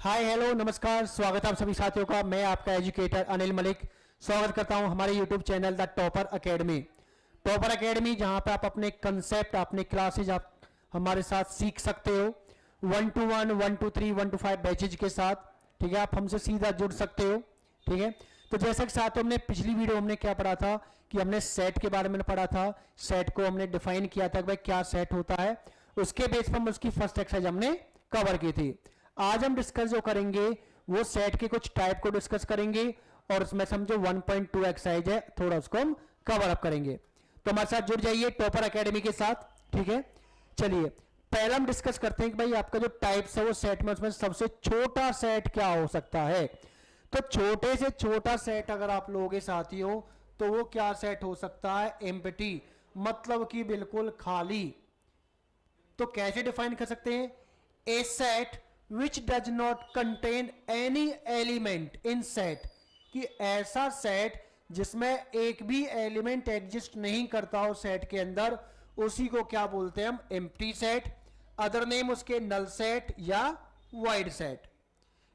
Hi hello नमस्कार, स्वागत है आप सभी साथियों का। मैं आपका एजुकेटर अनिल मलिक स्वागत करता हूं हमारे YouTube channel the topper academy. Topper academy जहां पे आप अपने कंसेप्ट, अपने क्लासेज आप हमारे साथ सीख सकते हो 1 to 1, 1 to 3, 1 to 5 बैचेज के साथ। ठीक है, आप हमसे सीधा जुड़ सकते हो। ठीक है, तो जैसा कि साथियों हमने पिछली वीडियो हमने क्या पढ़ा था कि हमने सेट के बारे में पढ़ा था। सेट को हमने डिफाइन किया था कि भाई क्या सेट होता है, उसके बेस पर हम उसकी फर्स्ट एक्सरसाइज हमने कवर की थी। आज हम डिस्कस जो करेंगे वो सेट के कुछ टाइप को डिस्कस करेंगे और उसमें समझो 1.2 एक्सरसाइज है, थोड़ा उसको हम कवर अप करेंगे। तो हमारे साथ जुड़ जाइए टॉपर एकेडमी के साथ। ठीक है, चलिए पहला हम डिस्कस करते हैं कि भाई आपका जो टाइप्स है वो सेट में, उसमें सबसे छोटा सेट क्या हो सकता है। तो छोटे से छोटा सेट अगर आप लोगों साथी हो तो वो क्या सेट हो सकता है, एम्प्टी, मतलब कि बिल्कुल खाली। तो कैसे डिफाइन कर सकते हैं, ए set which does not contain any element in set, कि ऐसा सेट जिसमें एक भी एलिमेंट एग्जिस्ट नहीं करता हो सेट के अंदर, उसी को क्या बोलते हैं हम, एम्प्टी सेट। अदर नेम उसके नल सेट या void set.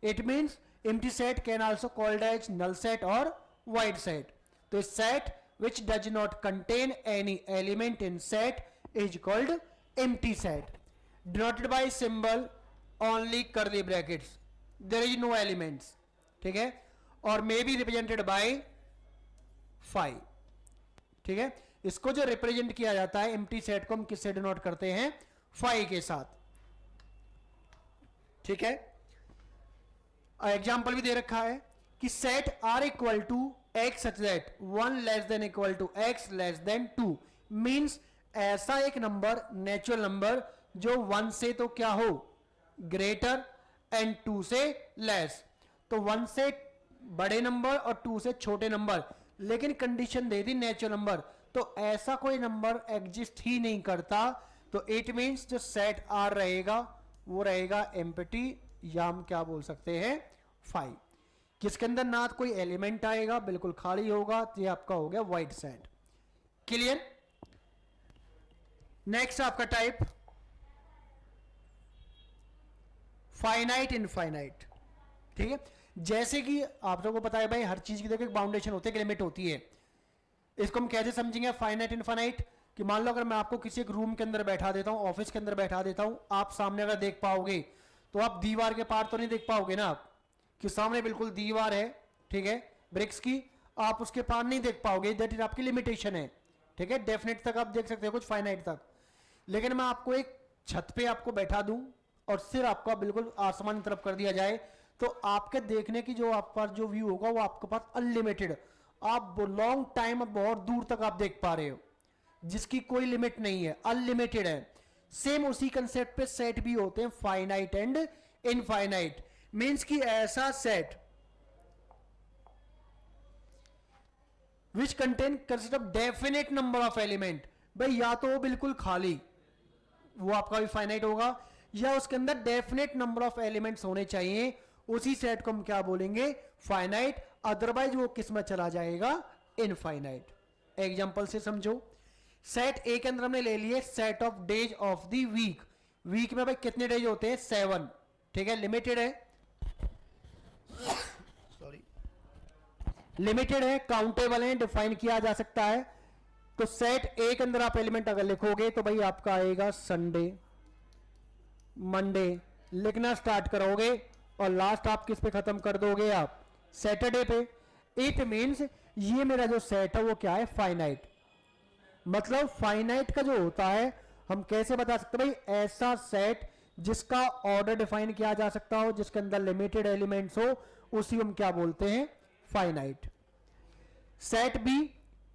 It means empty set can also called as null set और वाइड सेट। तो set which does not contain any element in set is called empty set, denoted by symbol only curly brackets, there is no elements। ठीक है, और may be represented by 5। ठीक है, इसको जो represent किया जाता है एम्प्टी सेट को हम किससे डिनोट करते हैं, 5 के साथ। ठीक है, एग्जाम्पल भी दे रखा है कि set R equal to x such that 1 less than equal to x less than 2, means ऐसा एक नंबर, नेचुरल नंबर जो 1 से तो क्या हो, ग्रेटर एंड 2 से लेस। तो 1 से बड़े नंबर और 2 से छोटे नंबर, लेकिन condition they the natural number. तो ऐसा कोई नंबर एग्जिस्ट ही नहीं करता। तो इट मींस जो सेट आर रहेगा वो रहेगा एम्प्टी, या हम क्या बोल सकते हैं 5, जिसके अंदर ना तो कोई एलिमेंट आएगा, बिल्कुल खाली होगा। तो ये आपका हो गया वाइड सेट। क्लियर। नेक्स्ट आपका टाइप फाइनाइट इनफाइनाइट। ठीक है, जैसे कि आप लोगों को पता है भाई हर चीज की देखो एक बाउंडेशन होती है, एक लिमिट होती है। इसको हम कैसे समझेंगे फाइनाइट इनफाइनाइट, कि मान लो अगर मैं आपको किसी एक रूम के अंदर बैठा देता हूं, ऑफिस के अंदर बैठा देता हूं, आप सामने अगर देख पाओगे तो आप दीवार के पार तो नहीं देख पाओगे ना, आप कि सामने बिल्कुल दीवार है, ठीक है, ब्रिक्स की, आप उसके पार नहीं देख पाओगे। दैट इज आपकी लिमिटेशन है। ठीक है, डेफिनेट तक आप देख सकते हो, कुछ फाइनाइट तक। लेकिन मैं आपको एक छत पे आपको बैठा दूं और सिर आपका बिल्कुल आसमान की तरफ कर दिया जाए, तो आपके देखने की जो आप पर जो व्यू होगा वो आपके पास अनलिमिटेड, आप लॉन्ग टाइम बहुत दूर तक आप देख पा रहे हो, जिसकी कोई लिमिट नहीं है, अनलिमिटेड है। सेम उसी कंसेप्ट पे सेट भी होते हैं, फाइनाइट एंड इनफाइनाइट। मींस कि ऐसा set which contain consist of definite number of element, भाई या तो वो बिल्कुल खाली, वो आपका भी फाइनाइट होगा, या उसके अंदर डेफिनेट नंबर ऑफ एलिमेंट्स होने चाहिए, उसी सेट को हम क्या बोलेंगे, फाइनाइट। अदरवाइज वो किस में चला जाएगा, इनफाइनाइट। एग्जांपल से समझो, सेट ए के अंदर हमने ले लिए set of days of the week. Week में भाई कितने डेज होते हैं, 7। ठीक है, लिमिटेड है, सॉरी, लिमिटेड है, काउंटेबल है, डिफाइन किया जा सकता है। तो सेट ए के अंदर आप एलिमेंट अगर लिखोगे तो भाई आपका आएगा संडे, मंडे, लिखना स्टार्ट करोगे और लास्ट आप किस पे खत्म कर दोगे, आप सैटरडे पे। इट मींस ये मेरा जो सेट है वो क्या है, फाइनाइट। मतलब फाइनाइट का जो होता है हम कैसे बता सकते हैं, भाई ऐसा सेट जिसका ऑर्डर डिफाइन किया जा सकता हो, जिसके अंदर लिमिटेड एलिमेंट्स हो, उसी हम क्या बोलते हैं, finite. Set B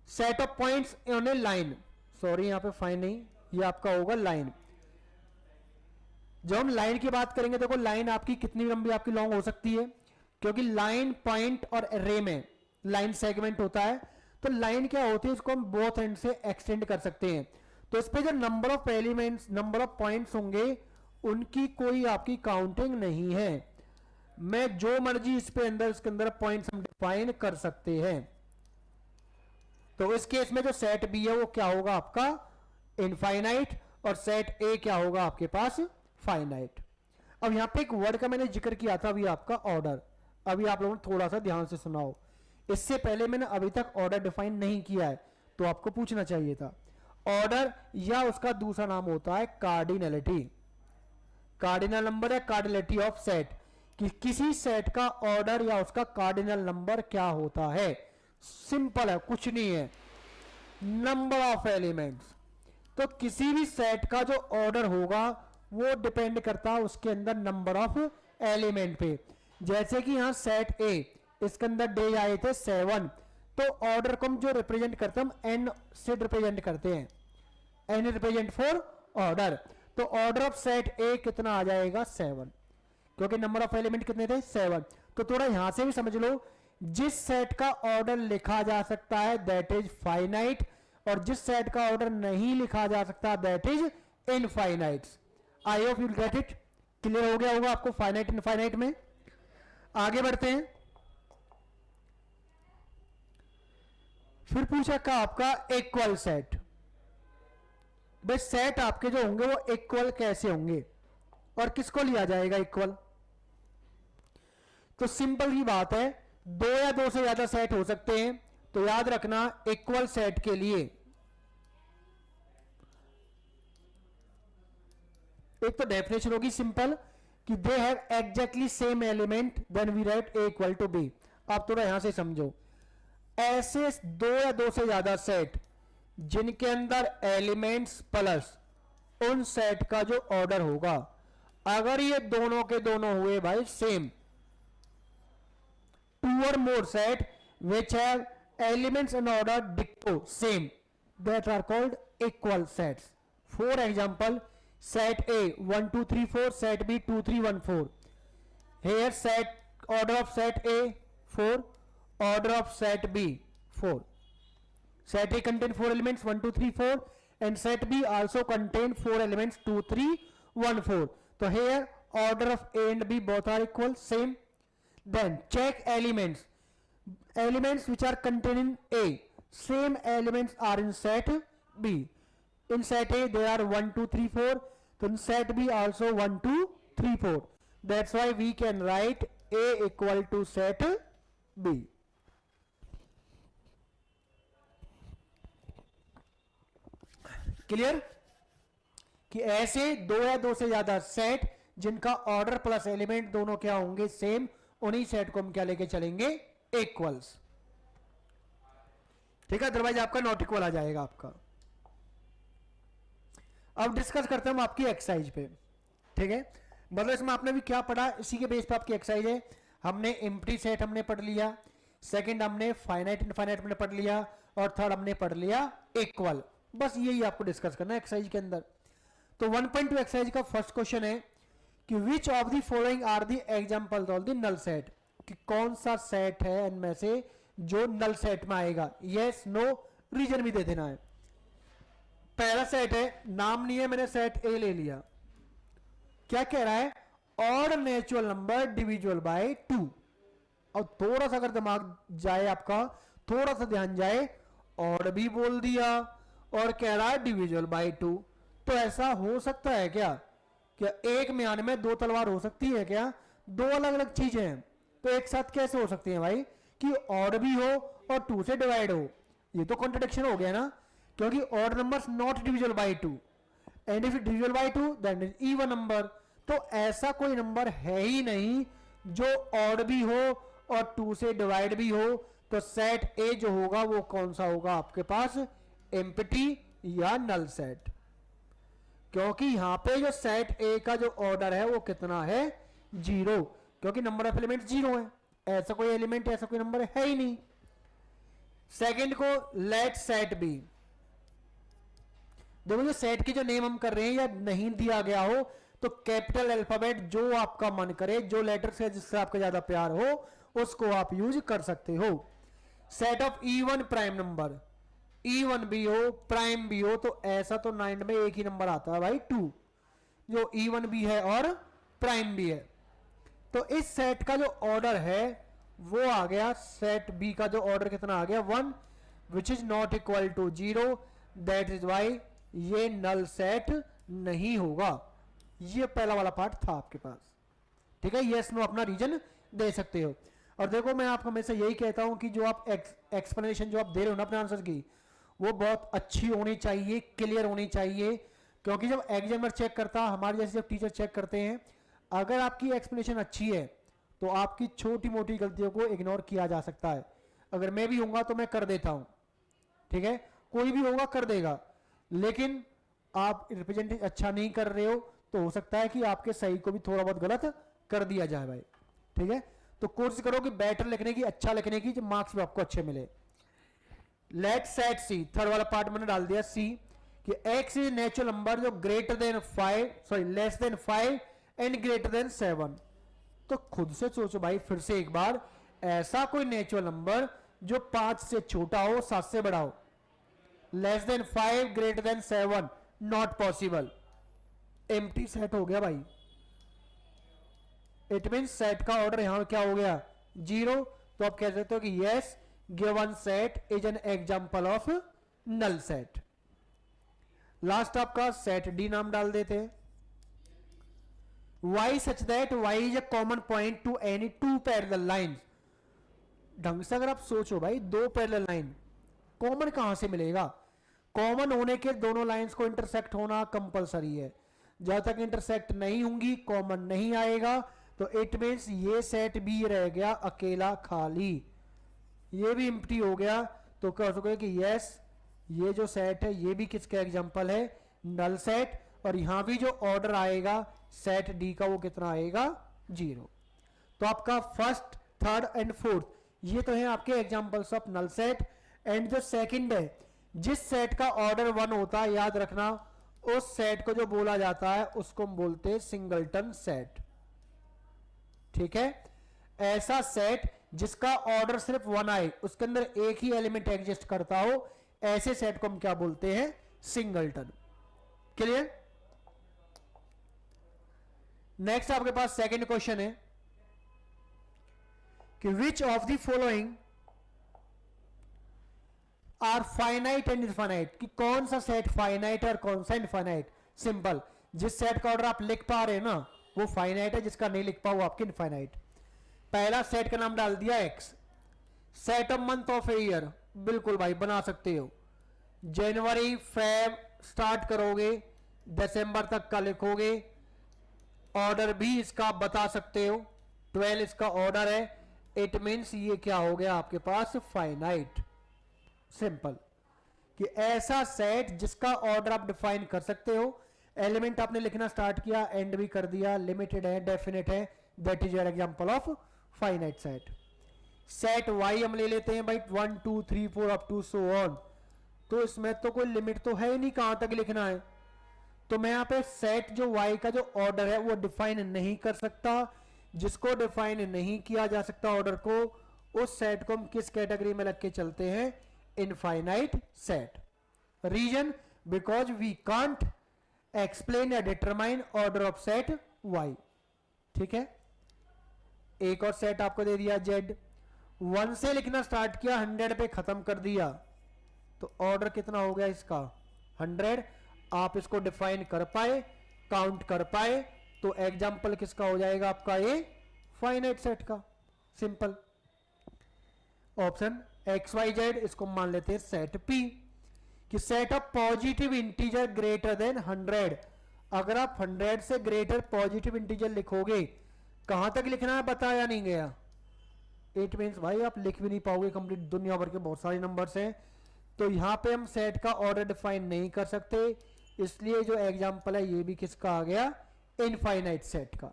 set of points on a line, sorry यहां पे फाइन नहीं, ये आपका होगा लाइन। जब हम लाइन की बात करेंगे, देखो लाइन आपकी कितनी लंबी, आपकी लॉन्ग हो सकती है, क्योंकि लाइन पॉइंट और रे में लाइन सेगमेंट होता है। तो लाइन क्या होती है, इसको हम बोथ एंड से एक्सटेंड कर सकते हैं। तो इस पे जो number of elements, number of points होंगे, उनकी कोई आपकी काउंटिंग नहीं है। मैं जो मर्जी इस पे अंदर, इसके अंदर पॉइंट्स हम डिफाइन कर सकते हैं। तो इस केस में जो सेट बी है वो क्या होगा आपका, इनफाइनाइट, और सेट ए क्या होगा आपके पास, फाइनाइट। अब यहाँ पे एक वर्ड का मैंने जिक्र किया था अभी, आपका ऑर्डर। अभी आप लोगों ने थोड़ा सा ध्यान से सुनाओ, इससे पहले मैंने अभी तक ऑर्डर डिफाइन नहीं किया है, तो आपको पूछना चाहिए था। ऑर्डर या उसका दूसरा नाम होता है कार्डिनलिटी, कार्डिनल नंबर या कार्डिनलिटी ऑफ सेट, कि किसी सेट का ऑर्डर या उसका कार्डिनल नंबर क्या होता है। सिंपल है, कुछ नहीं है, नंबर ऑफ एलिमेंट्स। तो किसी भी सेट का जो ऑर्डर होगा वो डिपेंड करता है उसके अंदर नंबर ऑफ एलिमेंट पे। जैसे कि यहां सेट ए, इसके अंदर डे आए थे 7, तो ऑर्डर को हम जो रिप्रेजेंट करते हैं हम एन से रिप्रेजेंट करते हैं, एन रिप्रेजेंट फॉर ऑर्डर। तो ऑर्डर ऑफ सेट ए कितना आ जाएगा 7, क्योंकि नंबर ऑफ एलिमेंट कितने थे 7। तो थोड़ा यहां से भी समझ लो, जिस सेट का ऑर्डर लिखा जा सकता है दैट इज फाइनाइट, और जिस सेट का ऑर्डर नहीं लिखा जा सकता that is infinite. I hope you get it, clear हो गया होगा आपको फाइनाइट इनफाइनाइट में। आगे बढ़ते हैं। फिर पूछा का आपका इक्वल सेट। भाई सेट आपके जो होंगे वो इक्वल कैसे होंगे और किसको लिया जाएगा इक्वल? तो सिंपल ही बात है, दो या दो से ज्यादा सेट हो सकते हैं। तो याद रखना इक्वल सेट के लिए एक तो डेफिनेशन होगी सिंपल कि they have exactly same element, then we write A equal to B. आप थोड़ा यहां से समझो, ऐसे दो या दो से ज्यादा सेट जिनके अंदर एलिमेंट्स प्लस उन सेट का जो ऑर्डर होगा, अगर ये दोनों के दोनों हुए भाई सेम, टू और मोर set which have elements in order dicto same, that are called equal sets. For example, set A 1 2 3 4, set B 2 3 1 4. Here set order of set A 4, order of set B 4. Set A contain 4 elements 1 2 3 4, and set B also contain 4 elements 2 3 1 4. So here order of A and B both are equal, same. Then check elements. Elements which are contained in A, same elements are in set B. In set A there are 1 2 3 4, so in set B also 1 2 3 4. That's why we can write A equal to set B. Clear? कि ऐसे दो या दो से ज्यादा set जिनका order plus element दोनों क्या होंगे सेम, उन्हीं सेट को हम क्या लेके चलेंगे इक्वल्स। ठीक है, अदरवाइज आपका नॉट इक्वल आ जाएगा आपका। अब डिस्कस करते हैं हम आपकी एक्सरसाइज पे। ठीक है, मतलब इसमें आपने भी क्या पढ़ा, इसी के बेस पे आपकी एक्सरसाइज है। हमने एम्प्टी सेट हमने पढ़ लिया, सेकंड हमने फाइनाइट इनफाइनाइट हमने पढ़ लिया, और थर्ड हमने पढ़ लिया इक्वल। बस यही आपको डिस्कस करना है एक्सरसाइज के अंदर। तो 1.2 एक्सरसाइज का फर्स्ट क्वेश्चन है कि which of the following are the examples of the null set, कि कौन सा सेट है इनमें से जो नल सेट में आएगा। यस नो रीजन भी दे देना है। पहला सेट है, नाम नहीं है, मैंने सेट ए ले लिया। क्या कह रहा है? Odd natural number डिविजुअल bye 2। और थोड़ा सा अगर दिमाग जाए आपका, थोड़ा सा ध्यान जाए, ऑड भी बोल दिया और कह रहा है डिविजुअल बाय 2। तो ऐसा हो सकता है क्या एक म्यान में दो तलवार हो सकती है क्या? दो अलग अलग चीजें हैं, तो एक साथ कैसे हो सकती हैं भाई कि ऑड भी हो और 2 से डिवाइड हो? ये तो कॉन्ट्रडिक्शन हो गया ना, क्योंकि odd numbers not divisible by 2, and if divisible by 2 that is even number. तो ऐसा कोई नंबर है ही नहीं जो ऑड भी हो और 2 से डिवाइड भी हो। तो सेट ए जो होगा वो कौन सा होगा आपके पास? एम्प्टी या नल सेट। क्योंकि यहां पे जो सेट ए का जो ऑर्डर है वो कितना है? 0, क्योंकि नंबर ऑफ एलिमेंट 0 है। ऐसा कोई एलिमेंट, ऐसा कोई नंबर है ही नहीं। सेकंड को लेट सेट बी। देखो जो सेट की जो नेम हम कर रहे हैं या नहीं दिया गया हो तो कैपिटल अल्फाबेट जो आपका मन करे, जो लेटर से जिससे आपका ज्यादा प्यार हो उसको आप यूज कर सकते हो। Set of even prime number, even भी हो प्राइम भी हो, तो ऐसा तो 9 में एक ही नंबर आता है भाई 2, जो इवन भी है और प्राइम भी है। तो इस सेट का जो ऑर्डर है वो आ गया, सेट बी का जो ऑर्डर कितना आ गया 1, which is not equal to 0। That is why ये नल सेट नहीं होगा। ये पहला वाला पार्ट था आपके पास। ठीक है, यस नो अपना रीजन दे सकते हो। और देखो मैं आपको हमेशा यही कहता हूं कि जो आप एक्सप्लेनेशन जो आप दे रहे हो ना अपने आंसर की, वो बहुत अच्छी होनी चाहिए, क्लियर होनी चाहिए, क्योंकि जब एग्जामिनर चेक करता, हमारे जैसे जब टीचर चेक करते हैं, अगर आपकी एक्सप्लेनेशन अच्छी है तो आपकी छोटी मोटी गलतियों को इग्नोर किया जा सकता है। अगर मैं भी होऊंगा तो मैं कर देता हूं, ठीक है, कोई भी होगा कर देगा, लेकिन आप रिप्रेजेंट अच्छा नहीं कर रहे हो तो हो सकता है कि आपके सही को भी थोड़ा बहुत गलत कर दिया जाए भाई, ठीक है। तो कोशिश करो कि बेटर लिखने की, अच्छा लिखने की, जो मार्क्स भी आपको अच्छे मिले। लेट सेट सी, थर्ड वाला पार्ट मैंने डाल दिया सी, कि x इज नेचुरल नंबर जो greater than 5, sorry less than 5 and greater than 7। तो खुद से सोचो भाई फिर से एक बार, ऐसा कोई नेचुरल नंबर जो 5 से छोटा हो, 7 से बड़ा हो, less than 5 greater than 7, not possible. Empty set हो गया भाई, इट मीन सेट का ऑर्डर यहां क्या हो गया, 0। तो आप कह सकते हो कि yes given set is an example of null set. Last आपका सेट डी नाम डाल देते हैं। y such that y is a common point to any two parallel lines। ढंग से अगर आप सोचो भाई, दो पैरेलल लाइन कॉमन कहां से मिलेगा, कॉमन होने के दोनों लाइंस को इंटरसेक्ट होना कंपलसरी है, जब तक इंटरसेक्ट नहीं होंगी कॉमन नहीं आएगा। तो इट मींस ये सेट भी रह गया अकेला खाली, ये भी एम्प्टी हो गया। तो कह सकोगे कि यस ये जो सेट है ये भी किसका एग्जांपल है, नल सेट। और यहां भी जो ऑर्डर आएगा सेट डी का वो कितना आएगा, 0। तो आपका फर्स्ट, थर्ड एंड फोर्थ ये तो है आपके examples of null set. And जो सेकंड है, जिस सेट का ऑर्डर 1 होता है, याद रखना उस सेट को जो बोला जाता है उसको हम बोलते हैं सिंगलटन सेट, ठीक है। ऐसा सेट जिसका ऑर्डर सिर्फ 1 आए, उसके अंदर एक ही एलिमेंट एग्जिस्ट करता हो, ऐसे सेट को हम क्या बोलते हैं, सिंगलटन। क्लियर। नेक्स्ट आपके पास सेकंड क्वेश्चन है कि which of the following are finite and infinite, कि कौन सा सेट फाइनाइट है और कौन सा इनफाइनाइट। सिंपल, जिस सेट का ऑर्डर आप लिख पा रहे हैं ना वो फाइनाइट है, जिसका नहीं लिख पा वो आपकी इनफाइनाइट। पहला सेट का नाम डाल दिया x, set of month of a year, बिल्कुल भाई बना सकते हो। जनवरी फेब स्टार्ट करोगे, दिसंबर तक का लिखोगे, ऑर्डर भी इसका बता सकते हो, 12 इसका ऑर्डर है। इट मींस ये क्या हो गया आपके पास, फाइनाइट। सिंपल, कि ऐसा सेट जिसका ऑर्डर आप डिफाइन कर सकते हो, एलिमेंट आपने लिखना स्टार्ट किया, एंड भी कर दिया, लिमिटेड है, डेफिनेट है, that is your example of finite set. Set Y हम ले लेते हैं भाई, 1 2 3 4 अप टू सो ऑन। तो इसमें तो कोई लिमिट तो है ही नहीं कहां तक लिखना है, तो मैं यहां पे सेट जो y का जो ऑर्डर है वो डिफाइन नहीं कर सकता। जिसको डिफाइन नहीं किया जा सकता ऑर्डर को, उस सेट को हम किस कैटेगरी में लग के चलते हैं, infinite set. Reason, because we can't explain या determine order of set y, ठीक है। एक और सेट आपको दे दिया z, 1 से लिखना स्टार्ट किया, 100 पे खत्म कर दिया, तो ऑर्डर कितना हो गया इसका, 100। आप इसको डिफाइन कर पाए, काउंट कर पाए, तो एग्जाम्पल किसका हो जाएगा आपका, ये फाइनाइट सेट का। Simple. Option X Y Z, इसको मान लेते हैं सेट पी, कि set of positive integer greater than 100। अगर आप 100 से ग्रेटर पॉजिटिव इंटीजर लिखोगे, कहां तक लिखना है बताया नहीं गया, इट मींस भाई आप लिख भी नहीं पाओगे, कंप्लीट दुनिया भर के बहुत सारे नंबर्स हैं। तो यहां पे हम सेट का ऑर्डर डिफाइन नहीं कर सकते, इसलिए जो एग्जांपल है ये भी किसका आ गया, इनफाइनाइट सेट का।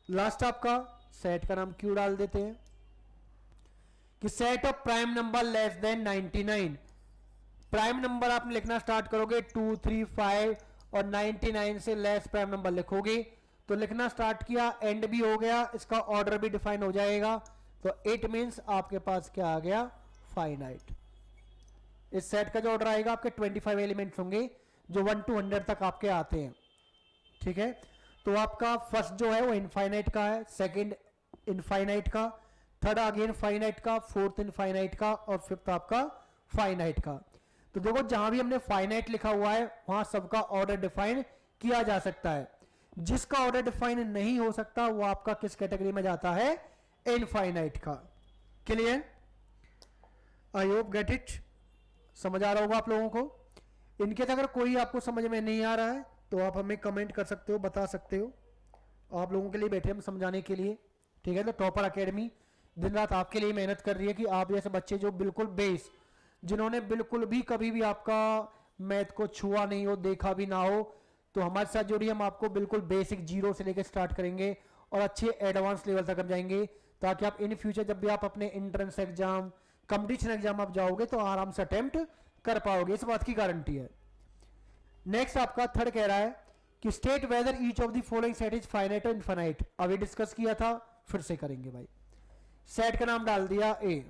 लास्ट आपका सेट का नाम क्यू डाल देते हैं, कि set of prime number less than 99। Prime number आप लिखना स्टार्ट करोगे 2 3 5 और 99 से लेस प्राइम नंबर लिखोगे, तो लिखना स्टार्ट किया, एंड भी हो गया, इसका ऑर्डर भी डिफाइन हो जाएगा। तो इट मींस आपके पास क्या आ गया, फाइनाइट। इस सेट का जो ऑर्डर आएगा आपके 25 एलिमेंट्स होंगे जो 1 to 100 तक आपके आते हैं, ठीक है। तो आपका फर्स्ट जो है वो इनफाइनाइट का है, सेकंड इनफाइनाइट का, थर्ड अगेन फाइनाइट का, फोर्थ इनफाइनाइट का, और फिफ्थ आपका फाइनाइट का। तो देखो जहां भी हमने फाइनाइट लिखा हुआ है वहां सबका ऑर्डर डिफाइन किया जा सकता है। जिसका ऑर्डर डिफाइन नहीं हो सकता वो आपका किस कैटेगरी में जाता है? इनफाइनाइट का। Clear? I hope get it. समझ आ रहा होगा आप लोगों को। इनकेस अगर कोई आपको समझ में नहीं आ रहा है तो आप हमें कमेंट कर सकते हो, बता सकते हो। आप लोगों के लिए बैठे हम समझाने के लिए, ठीक है। तो टॉपर एकेडमी दिन रात आपके लिए मेहनत कर रही है कि आप जैसे बच्चे जो बिल्कुल बेस, जिन्होंने बिल्कुल भी कभी भी आपका मैथ को छुआ नहीं हो, देखा भी ना हो, तो हमारे साथ जुड़िए। हम आपको बिल्कुल बेसिक जीरो से लेकर स्टार्ट करेंगे और अच्छे एडवांस लेवल तक हम जाएंगे, ताकि आप इन फ्यूचर जब भी आप अपने एंट्रेंस एग्जाम, कंपटीशन एग्जाम आप जाओगे तो आराम से अटेम्प्ट कर पाओगे, इस बात की गारंटी है। नेक्स्ट आपका थर्ड कह रहा है कि state whether each of the following set is finite और इनफाइनाइट। अभी डिस्कस किया था, फिर से करेंगे भाई। सेट का नाम डाल दिया A.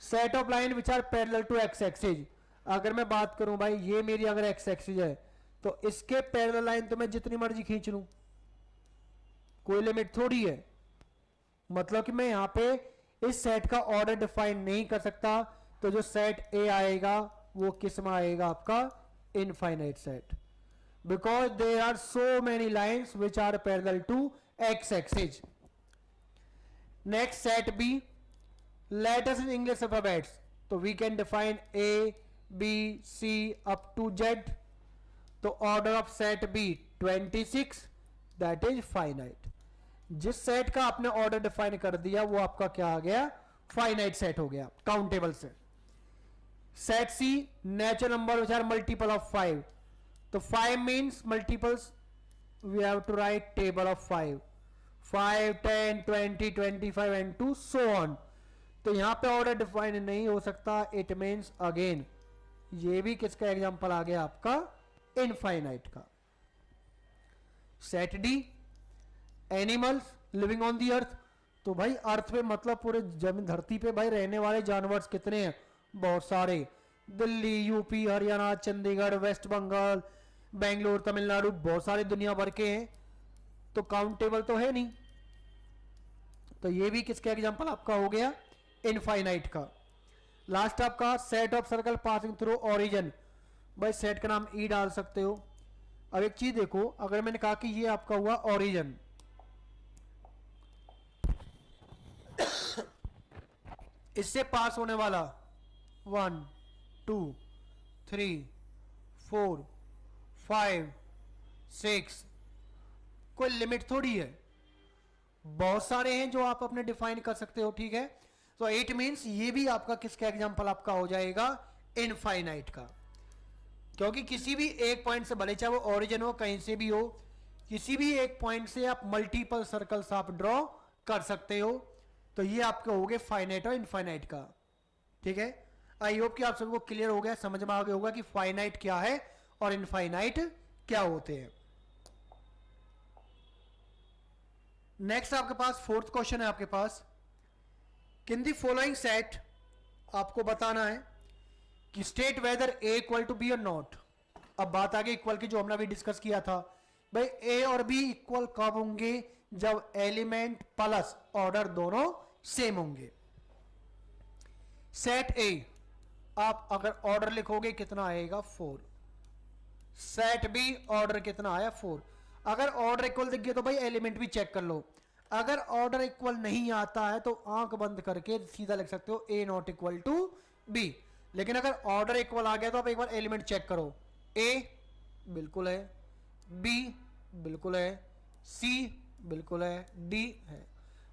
Set of line which are parallel to X axis. अगर मैं बात करूं भाई, ये मेरी अगर एक्स एक्सिस है तो इसके पैरेलल लाइन तो मैं जितनी मर्जी खींच लूं, कोई लिमिट थोड़ी है। मतलब कि मैं यहां पे इस सेट का ऑर्डर डिफाइन नहीं कर सकता, तो जो सेट ए आएगा वो किस में आएगा? आपका infinite set, because there are so many lines which are parallel to X axis. Next set B, letters in English alphabets, तो we can define A B C up to Z. तो order of set B 26, that is finite. जिस set का आपने order define कर दिया वो आपका क्या आ गया? फाइनाइट सेट हो गया, countable set. Set C, natural number which are multiple of 5। तो 5 means multiples, we have to write table of 5, 5 10 20 25 and to so on. तो यहां पे ऑर्डर डिफाइन नहीं हो सकता, इट मीन्स अगेन ये भी किसका एग्जांपल आ गया? आपका इनफाइनाइट का। Set D, animals living on the earth. तो भाई अर्थ पे मतलब पूरे जमीन धरती पे भाई रहने वाले जानवर कितने हैं? बहुत सारे। दिल्ली, यूपी, हरियाणा, चंडीगढ़, वेस्ट बंगाल, बेंगलोर, तमिलनाडु, बहुत सारे दुनिया भर के हैं, तो काउंटेबल तो है नहीं। तो ये भी किसका एग्जांपल आपका हो गया? इनफाइनाइट का। लास्ट आपका set of circle passing through origin. भाई सेट का नाम ई डाल सकते हो। अब एक चीज देखो, अगर मैंने कहा कि ये आपका हुआ ओरिजिन, इससे पास होने वाला 1 2 3 4 5 6, कोई लिमिट थोड़ी है, बहुत सारे हैं जो आप अपने डिफाइन कर सकते हो, ठीक है। तो इट मींस ये भी आपका किसका एग्जांपल आपका हो जाएगा? इनफाइनाइट का। क्योंकि किसी भी एक पॉइंट से, भले चाहे वो ओरिजिन हो, कहीं से भी हो, किसी भी एक पॉइंट से आप मल्टीपल सर्कल्स आप ड्रॉ कर सकते हो। तो ये आपके हो गए फाइनाइट और इनफाइनाइट का, ठीक है। आई होप कि आप सबको क्लियर हो गया, समझ में आ गया होगा कि फाइनाइट क्या है और इनफाइनाइट क्या होते हैं। नेक्स्ट आपके पास फोर्थ क्वेश्चन है आपके पास, इन दी फॉलोइंग सेट आपको बताना है कि state whether A equal to B और नॉट। अब बात आ गई इक्वल की, जो हमने अभी डिस्कस किया था। भाई ए और बी इक्वल कब होंगे? जब एलिमेंट प्लस ऑर्डर दोनों सेम होंगे। सेट ए, आप अगर ऑर्डर लिखोगे कितना आएगा? 4। सेट बी ऑर्डर कितना आया? 4। अगर ऑर्डर इक्वल दिख गया तो भाई एलिमेंट भी चेक कर लो। अगर ऑर्डर इक्वल नहीं आता है तो आंख बंद करके सीधा लिख सकते हो ए नॉट इक्वल टू बी। लेकिन अगर ऑर्डर इक्वल आ गया तो आप एक बार एलिमेंट चेक करो। ए बिल्कुल है, बी बिल्कुल है, सी बिल्कुल है, डी है।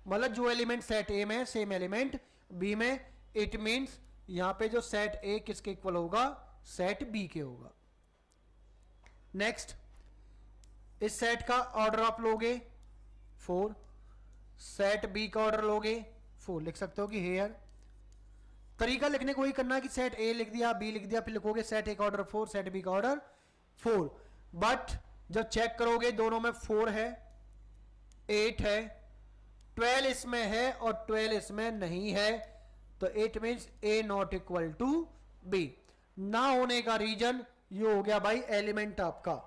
मतलब जो एलिमेंट सेट ए में है सेम एलिमेंट बी में। इट मींस यहां पे जो सेट ए किसके इक्वल होगा? सेट बी के होगा। नेक्स्ट, इस सेट का ऑर्डर आप लोगे 4, सेट बी का ऑर्डर लोगे 4। लिख सकते हो कि हेयर तरीका लिखने को वही करना है कि सेट ए लिख दिया, बी लिख दिया, फिर लिखोगे सेट ए का ऑर्डर 4, सेट बी का ऑर्डर 4। बट जब चेक करोगे दोनों में 4 है, 8 है, 12 इसमें है और 12 इसमें नहीं है। तो it means A not equal to B. ना होने का रीजन ये हो गया भाई एलिमेंट आपका,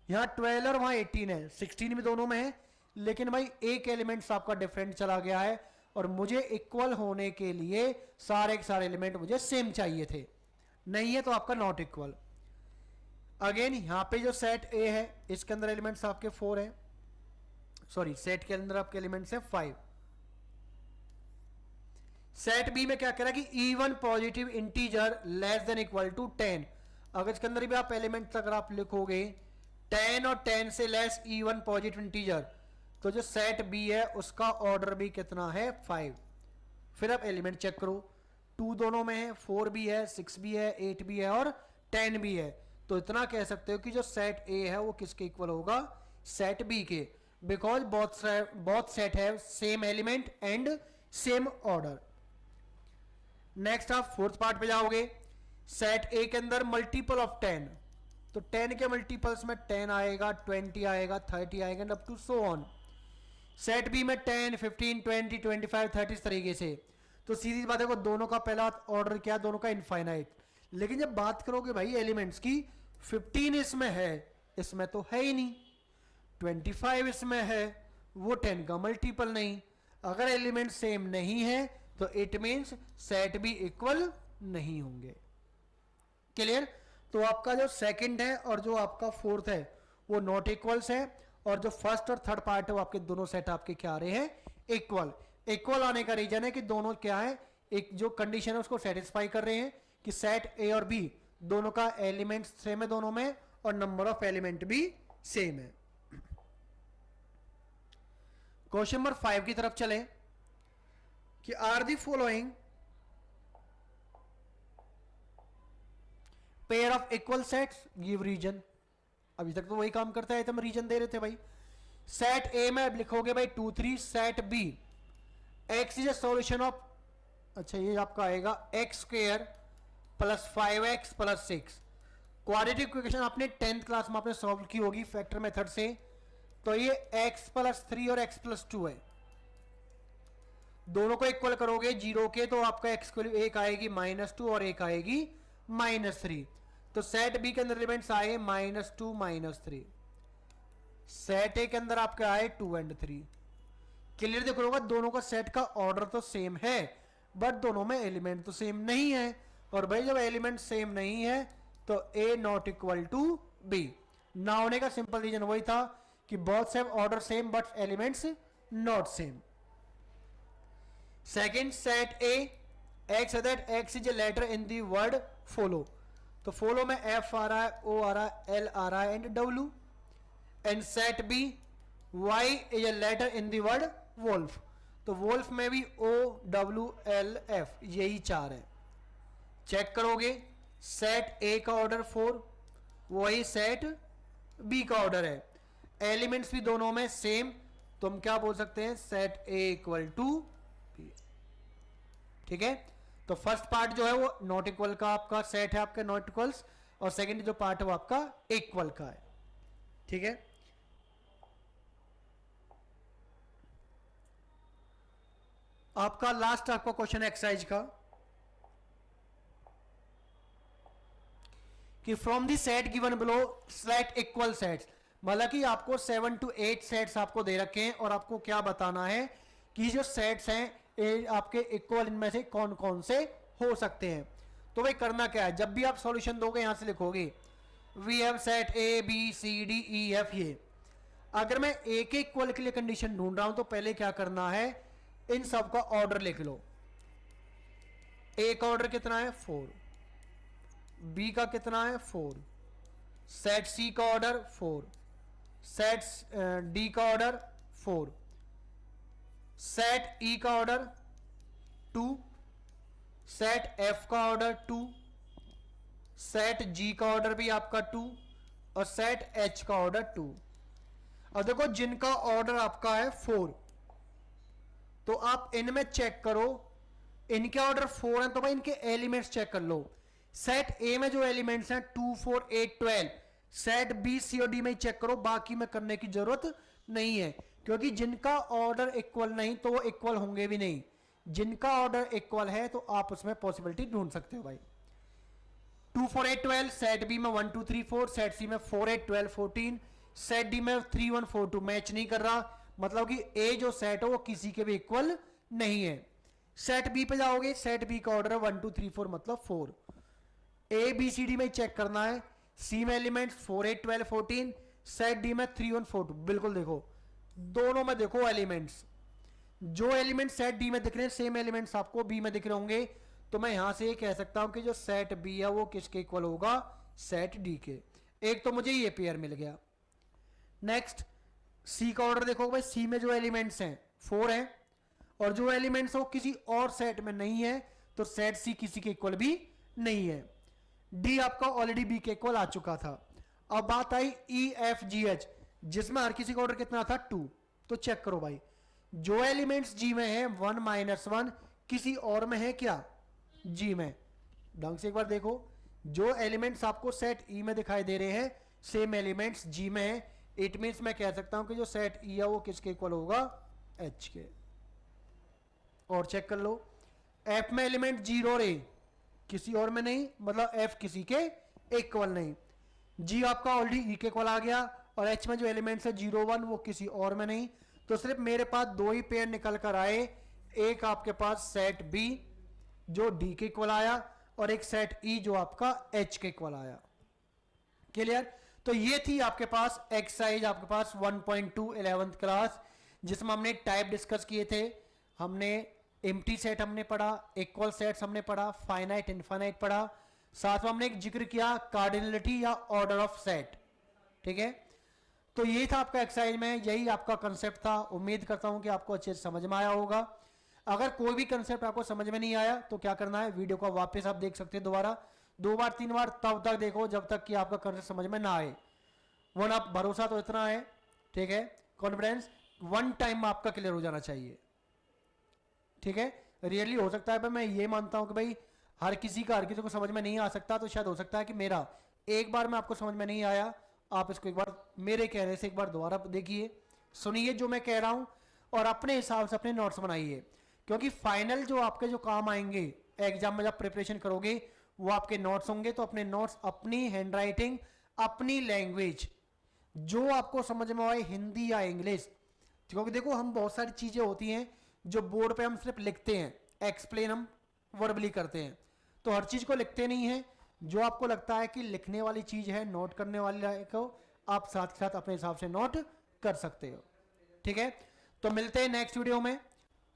यहां 12 और वहां 18 है, 16 भी दोनों में है, लेकिन भाई एक एलिमेंट आपका डिफरेंट चला गया है और मुझे इक्वल होने के लिए सारे के सारे एलिमेंट मुझे सेम चाहिए थे, नहीं है तो आपका नॉट इक्वल। अगेन यहाँ पे जो सेट ए है इसके अंदर एलिमेंट्स आपके 4 हैं, सॉरी सेट के अंदर आपके एलिमेंट्स हैं 5। सेट बी में क्या कह रहा है कि even positive integer less than equal to 10। अगर इसके अंदर भी आप एलिमेंट्स अगर आप लिखोगे 10 और 10 से लेस इवन पॉजिटिव इंटीजर, तो जो सेट बी है उसका ऑर्डर भी कितना है 5। फिर आप एलिमेंट चेक करो, 2 दोनों में है, 4 भी है, 6 भी है, 8 भी है और 10 भी है। तो इतना कह सकते हो कि जो सेट ए है वो किसके इक्वल होगा, सेट बी के, because both set have same element and same order. Next आप फोर्थ पार्ट पे जाओगे, सेट ए के अंदर मल्टीपल ऑफ 10, तो 10 के मल्टीपल्स में 10 आएगा, 20 आएगा, 30 आएगा and up to so on. Set B में 10, 15, 20, 25, 30 इस तरीके से। तो सीधी बात है को दोनों का पहला ऑर्डर क्या है, दोनों का इनफाइनाइट। लेकिन जब बात करोगे भाई एलिमेंट्स की, 15 इसमें है, इसमें तो है ही नहीं, 25 इसमें है, वो 10 का मल्टीपल नहीं। अगर एलिमेंट सेम नहीं है तो इट मीन्स सेट भी इक्वल नहीं होंगे। क्लियर? तो आपका जो सेकंड है और जो आपका फोर्थ है वो नॉट इक्वल्स है, और जो फर्स्ट और थर्ड पार्ट है वो आपके दोनों सेट आपके क्या आ रहे हैं, इक्वल। इक्वल आने का रीजन है कि दोनों क्या है, एक जो कंडीशन है उसको सेटिस्फाई कर रहे हैं कि सेट ए और बी दोनों का एलिमेंट सेम है दोनों में, और नंबर ऑफ एलिमेंट भी सेम है। क्वेश्चन नंबर 5 की तरफ चले कि are the following pair of equal sets give reason. अभी तक तो वही काम करता है, तो हम रीजन दे रहे थे भाई। सेट ए में अब लिखोगे भाई 2 3, set B X is a solution of, अच्छा ये आपका आएगा X square plus 5x plus 6। Quadratic equation आपने 10th क्लास में आपने सॉल्व की होगी फैक्टर मेथड से। तो ये x प्लस 3 और x प्लस 2 है, दोनों को इक्वल करोगे जीरो के, तो आपका x को एक आएगी -2 और एक आएगी -3। तो सेट बी के अंदर एलिमेंट्स आए -2 -3, सेट ए के अंदर आपके आए 2 और 3। क्लियर देखो होगा, दोनों का सेट का ऑर्डर तो सेम है बट दोनों में एलिमेंट तो सेम नहीं है। और भाई जब एलिमेंट सेम नहीं है तो A not equal to B. ना होने का सिंपल रीजन वही था कि both have order same but elements not same. Second, set A X that X is a letter in the word follow. तो फॉलो में एफ आ रहा है, ओ आ रहा है, एल आ रहा है and W. And set B Y is a letter in the word wolf. तो वोल्फ में भी ओ डब्ल्यू एल एफ यही 4 है। चेक करोगे सेट ए का ऑर्डर 4, वही सेट बी का ऑर्डर है, एलिमेंट्स भी दोनों में सेम, तो हम क्या बोल सकते हैं, set A equal to B. ठीक है, तो फर्स्ट पार्ट जो है वो नॉट इक्वल का आपका सेट है, आपके नॉट इक्वल्स, और सेकंड जो पार्ट है वो आपका इक्वल का है। ठीक है, आपका लास्ट आपका क्वेश्चन एक्सरसाइज का कि from the set given below set equal sets, मतलब कि आपको 7 to 8 सेट्स आपको दे रखे हैं और आपको क्या बताना है कि जो सेट्स हैं ये आपके इक्वल इनमें से कौन कौन से हो सकते हैं। तो भाई करना क्या है, जब भी आप सॉल्यूशन दोगे यहां से लिखोगे we have set A B C D E F. ये अगर मैं ए के इक्वल के लिए कंडीशन ढूंढ रहा हूं तो पहले क्या करना है, इन सब का ऑर्डर लिख लो। ए का ऑर्डर कितना है 4, बी का कितना है 4, सेट सी का ऑर्डर 4, सेट डी का ऑर्डर 4, सेट ई का ऑर्डर 2, सेट एफ का ऑर्डर 2, सेट जी का ऑर्डर भी आपका 2 और सेट एच का ऑर्डर 2। अब देखो जिनका ऑर्डर आपका है 4, तो आप इनमें चेक करो, इनके ऑर्डर 4 हैं तो भाई इनके एलिमेंट्स चेक कर लो। सेट ए में जो एलिमेंट्स हैं 2 4 8 12, सेट बी सी और डी में ही चेक करो, बाकी में करने की जरूरत नहीं है, क्योंकि जिनका ऑर्डर इक्वल नहीं तो वो इक्वल होंगे भी नहीं। जिनका ऑर्डर इक्वल है तो आप उसमें पॉसिबिलिटी ढूंढ सकते हो भाई। 2 4 8 12, सेट बी में 1 2 3 4, सेट सी में 4 8 12 14, सेट डी में 3 1 4 2 मैच नहीं कर रहा, मतलब कि ए जो सेट है वो किसी के भी इक्वल नहीं है। सेट बी पे जाओगे, सेट बी का ऑर्डर है 1 2 3 4 मतलब 4। ए बी सी डी में चेक करना है, सी में एलिमेंट्स 4 8 12 14, सेट डी में 3 1 4 2। बिल्कुल देखो दोनों में देखो एलिमेंट्स, जो एलिमेंट सेट डी में दिख रहे हैं सेम एलिमेंट्स आपको बी में दिख रहे होंगे। तो मैं यहां से ये कह सकता हूं कि जो सेट बी है वो किसके इक्वल होगा, सेट डी के। एक तो मुझे ये पेयर मिल गया। नेक्स्ट सी का ऑर्डर देखो भाई, सी में जो एलिमेंट्स हैं 4 हैं, और जो एलिमेंट्स है वो किसी और सेट में नहीं है, तो सेट सी किसी के इक्वल भी नहीं है। डी आपका ऑलरेडी बी के इक्वल आ चुका था। अब बात आई ई एफ जी एच, जिसमें हर किसी का ऑर्डर कितना था 2। तो चेक करो भाई, जो एलिमेंट्स जी में है 1 -1 किसी और में है क्या, जी में। ढंग से एक बार देखो, जो एलिमेंट्स आपको सेट ई में दिखाई दे रहे हैं सेम एलिमेंट्स जी में है। इट मीन्स मैं कह सकता हूं कि जो सेट ई है वो किसके इक्वल होगा, एच के। और चेक कर लो, एफ में एलिमेंट 0 और ए किसी और में नहीं, मतलब एफ किसी के इक्वल नहीं। जी आपका ऑलरेडी ई के इक्वल आ गया, और एच में जो एलिमेंट्स है 0 1 वो किसी और में नहीं। तो सिर्फ मेरे पास दो ही पेयर निकल कर आए, एक आपके पास सेट बी जो डी के इक्वल आया, और एक सेट ई जो आपका एच के इक्वल आया। क्लियर। तो ये थी आपके पास एक्सरसाइज आपके पास 1.2 11th क्लास, जिसमें हमने टाइप डिस्कस किए थे। हमने एम्प्टी सेट हमने पढ़ा, इक्वल सेट्स हमने पढ़ा, फाइनाइट इनफाइनाइट पढ़ा, साथ में हमने एक जिक्र किया कार्डिनलिटी या ऑर्डर ऑफ सेट। ठीक है, तो यही था आपका एक्सरसाइज में, यही आपका कंसेप्ट था। उम्मीद करता हूं कि आपको अच्छे से समझ में आया होगा। अगर कोई भी कंसेप्ट आपको समझ में नहीं आया तो क्या करना है, वीडियो को वापस आप देख सकते हैं दोबारा 2 बार 3 बार, तब तक देखो जब तक कि आपका कंसेप्ट समझ में ना आए। वन आप भरोसा तो इतना है, ठीक है, कॉन्फिडेंस 1 टाइम में आपका क्लियर हो जाना चाहिए। ठीक है, रियली हो सकता है, पर मैं ये मानता हूं कि भाई हर किसी को समझ में नहीं आ सकता, तो शायद हो सकता है कि मेरा एक बार में आपको समझ में नहीं आया, आप इसको एक बार मेरे कहने से एक बार दोबारा देखिए, सुनिए जो मैं कह रहा हूं, और अपने हिसाब से अपने नोट्स बनाइए। क्योंकि फाइनल जो आपके जो काम आएंगे एग्जाम में जब प्रिपरेशन करोगे वो आपके नोट्स होंगे। तो अपने नोट्स, अपनी हैंडराइटिंग, अपनी लैंग्वेज जो आपको समझ में आए, हिंदी या इंग्लिश। क्योंकि देखो हम बहुत सारी चीजें होती हैं जो बोर्ड पे हम सिर्फ लिखते हैं, एक्सप्लेन हम वर्बली करते हैं, तो हर चीज को लिखते नहीं है। जो आपको लगता है कि लिखने वाली चीज है, नोट करने वाली को आप साथ साथ अपने हिसाब से नोट कर सकते हो। ठीक है, तो मिलते हैं नेक्स्ट वीडियो में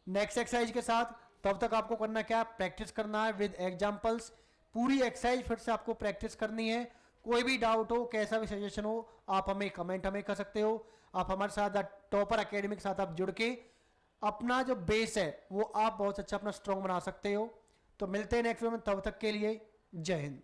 नेक्स्ट एक्सरसाइज के साथ। तब तक आपको करना क्या, प्रैक्टिस करना है विद एग्जांपल्स। पूरी एक्सरसाइज फिर से आपको प्रैक्टिस करनी है। कोई भी डाउट हो, कैसा भी सजेशन हो, आप हमें कमेंट हमें कर सकते हो। आप हमारे साथ टॉपर एकेडमी के साथ आप जुड़ के अपना जो बेस है वो आप बहुत अच्छा अपना स्ट्रॉन्ग बना सकते हो। तो मिलते हैं नेक्स्ट वीडियो में, तब तक के लिए जय हिंद।